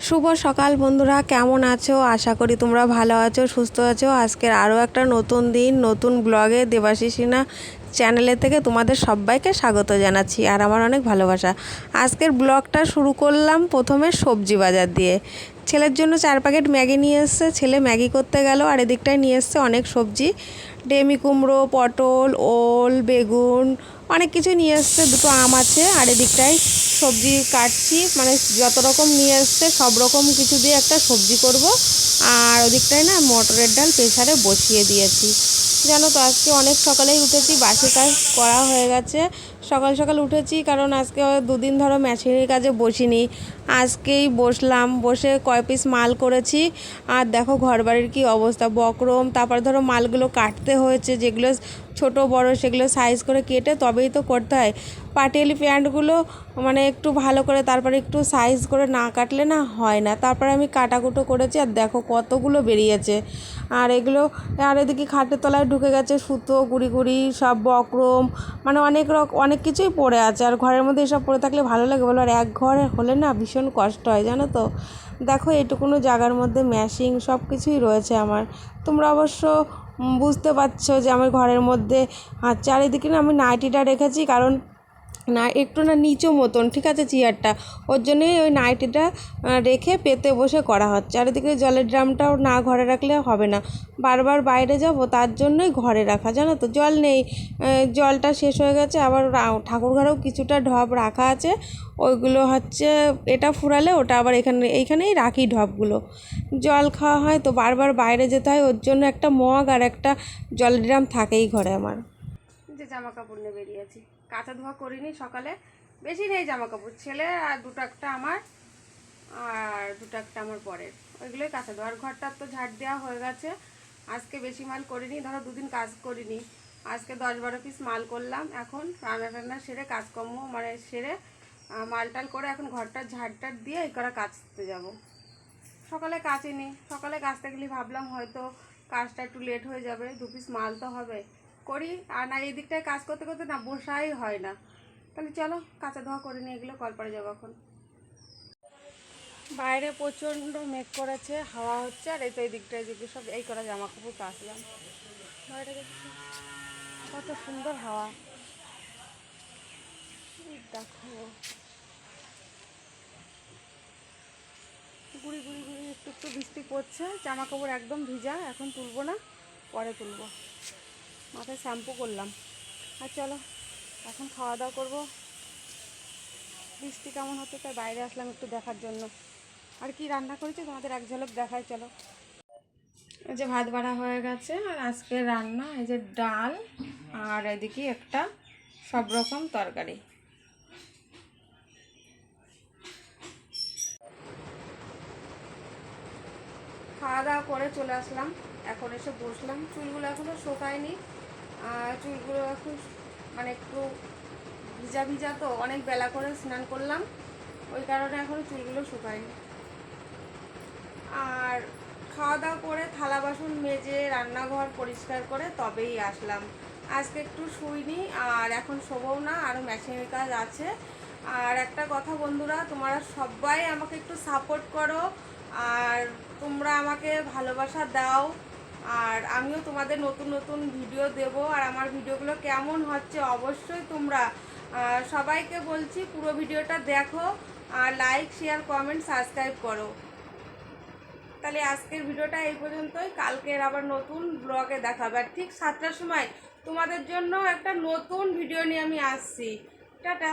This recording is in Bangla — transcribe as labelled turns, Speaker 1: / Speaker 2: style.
Speaker 1: শুভ সকাল বন্ধুরা, কেমন আছো? আশা করি তোমরা ভালো আছো, সুস্থ আছো। আজকের আরও একটা নতুন দিন, নতুন ব্লগে দেবাশিসিনা চ্যানেলে থেকে তোমাদের সবাইকে স্বাগত জানাচ্ছি আর আমার অনেক ভালোবাসা। আজকের ব্লগটা শুরু করলাম প্রথমে সবজি বাজার দিয়ে। ছেলের জন্য 4 প্যাকেট ম্যাগি নিয়ে এসছে, ছেলে ম্যাগি করতে গেল। আর এদিকটায় নিয়ে এসছে অনেক সবজি, ডেমি কুমড়ো, পটল, ওল, বেগুন, অনেক কিছু নিয়ে এসছে। 2টো আম আছে। আর এদিকটায় সবজি কাটছি, মানে যত রকম নিয়ে এসছে সব রকম কিছু দিয়ে একটা সবজি করব। আর ওদিকটায় না মটরের ডাল প্রেসারে বসিয়ে দিয়েছি। জানো তো আজকে অনেক সকালেই উঠেছি, বাসি কাজ করা হয়ে গেছে। সকাল সকাল উঠেছি কারণ আজকে 2 দিন ধরো মেশিনের কাজে বসিনি। আজকেই বসলাম, বসে কয় পিস মাল করেছি। আর দেখো ঘরবাড়ির কি অবস্থা, বকরম। তারপর ধরো মালগুলো কাটতে হয়েছে, যেগুলো ছোট বড় সেগুলো সাইজ করে কেটে তবেই তো করতে হয়। পাটিয়ালি প্যান্টগুলো মানে একটু ভালো করে তারপরে একটু সাইজ করে না কাটলে না হয় না। তারপরে আমি কাটাকুটো করেছি আর দেখো কতগুলো বেরিয়েছে। আর এগুলো, আর এদিকে খাটের তলায় ঢুকে গেছে সুতো, গুড়ি গুড়ি সব বকরম, মানে অনেক কিছুই পড়ে আছে। আর ঘরের মধ্যে এসব পড়ে থাকলে ভালো লাগে বলো? আর এক ঘরে হলে না ভীষণ কষ্ট হয়, জানো তো। দেখো এইটুকুনো জায়গার মধ্যে ম্যাশিং সব কিছুই রয়েছে আমার। তোমরা অবশ্য বুঝতে পারছো যে আমার ঘরের মধ্যে আর চারিদিকে না আমি নাইটিটা রেখেছি, কারণ না একটু না নিচু মতন, ঠিক আছে চেয়ারটা, ওর জন্যই ওই নাইটিটা রেখে পেতে বসে করা হচ্ছে। আর এদিকে জলের ড্রামটাও না ঘরে রাখলে হবে না, বারবার বাইরে যাব, তার জন্যই ঘরে রাখা। জানো তো জল নেই, জলটা শেষ হয়ে গেছে। আবার ঠাকুর ঘরেও কিছুটা ঢপ রাখা আছে, ওইগুলো হচ্ছে এটা ফুরালে ওটা আবার এইখানেই রাখি ঢপগুলো। জল খাওয়া হয় তো বারবার বাইরে যেতে হয়, ওর জন্য একটা মগ আর একটা জলের ড্রাম থাকেই ঘরে আমার। যে জামা কাপড় নিয়ে বেরিয়েছি, কাঁচা ধোয়া করিনি সকালে, বেশি নেই জামা কাপড়, ছেলে আর দুটো একটা আমার, আর দুটো একটা আমার পরের, ওইগুলোই কাঁচা ধোয়া। আর ঘরটার তো ঝাড় দেওয়া হয়ে গেছে। আজকে বেশি মাল করিনি, ধরো 2 দিন কাজ করিনি, আজকে 10-12 পিস মাল করলাম। এখন রান্না টান্না সেরে কাজকর্ম মানে সেরে মালটাল করে এখন ঘরটার ঝাড়টার দিয়ে এই করা কাচতে যাব। সকালে কাচিনি, সকালে কাচতে গেলে ভাবলাম হয়তো কাজটা একটু লেট হয়ে যাবে, 2 পিস মাল তো হবে, করি। আর না এই দিকটায় কাজ করতে করতে না বসাই হয় না। তাহলে চলো কাঁচা ধোয়া করে নিয়ে এগুলো কলপারে যাবো এখন। বাইরে প্রচণ্ড মেঘ করেছে, হাওয়া হচ্ছে। আর এই তো এই দিকটায় দিকে সব এই করা জামা কাপড় কাচলাম। বাইরে দেখছি কত সুন্দর হাওয়া, দেখো গুড়ি গুড়ি গুড়ি একটু একটু বৃষ্টি পড়ছে। জামা কাপড় একদম ভিজা, এখন তুলবো না, পরে তুলবো। মাথায় শ্যাম্পু করলাম। আর চলো এখন খাওয়া দাওয়া করবো। বৃষ্টি কেমন হচ্ছে তাই বাইরে আসলাম একটু দেখার জন্য। আর কি রান্না করেছি তোমাদের এক ঝলক দেখায় চলো। এই যে ভাত বাড়া হয়ে গেছে, আর আজকে রান্না এই যে ডাল, আর এদিকে একটা সব রকম তরকারি। খাওয়া দাওয়া করে চলে আসলাম, এখন এসে বসলাম। চুলগুলো এখনও শোকায়নি, চুলগুলো এখন মানে একটু ভিজা ভিজা, তো অনেক বেলা করে স্নান করলাম, ওই কারণে এখনও চুলগুলো শুকায়নি। আর খাওয়া দাওয়া করে থালা বাসন মেজে রান্নাঘর পরিষ্কার করে তবেই আসলাম। আজকে একটু শুইনি, আর এখন শোবও না, আরও মেশিনের কাজ আছে। আর একটা কথা বন্ধুরা, তোমরা সবাই আমাকে একটু সাপোর্ট করো, আর তোমরা আমাকে ভালোবাসা দাও, আর আমিও তোমাদের নতুন নতুন ভিডিও দেব। আর আমার ভিডিওগুলো কেমন হচ্ছে অবশ্যই তোমরা সবাইকে বলছি পুরো ভিডিওটা দেখো, আর লাইক শেয়ার কমেন্ট সাবস্ক্রাইব করো। তাহলে আজকের ভিডিওটা এই পর্যন্তই, কালকের আবার নতুন ব্লগে দেখাবে। আর ঠিক 7টার সময় তোমাদের জন্য একটা নতুন ভিডিও নিয়ে আমি আসছি। টাটা।